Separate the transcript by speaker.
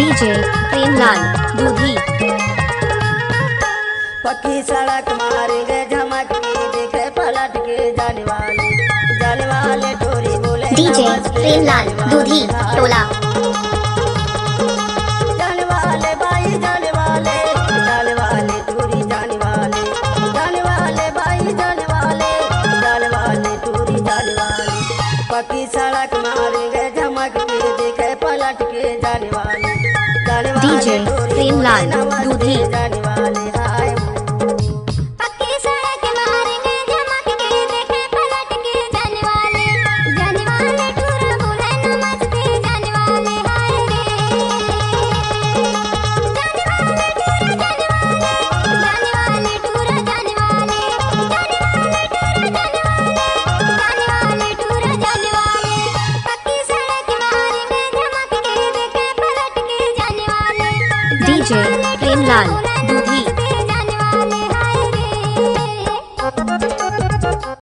Speaker 1: DJ Premlal दूधी।
Speaker 2: पक्की सड़क मारेंगे झमक के देखे पलट के जाने वाले टोरी बोले
Speaker 1: डीजे प्रेमलाल दूधी टोला।
Speaker 2: जाने वाले भाई जाने वाले टोरी जाने वाले भाई जाने वाले टोरी जाने वाले। पक्की सड़क मारेंगे झमक के देखे पलट के जाने वाले
Speaker 1: डीजे प्रेमलाल दूधी।
Speaker 2: जाने वाले हाय
Speaker 3: पक्की सड़क मारेंगे झमक के देखे पलट के जाने वाले टूरा बोले नमस्ते जाने वाले हाय रे जाने वाले टूरा जाने वाले टूरा जाने वाले पक्की सड़क मारेंगे झमक के देखे पलट के जाने वाले
Speaker 1: डीजे प्रेमलाल दूधी।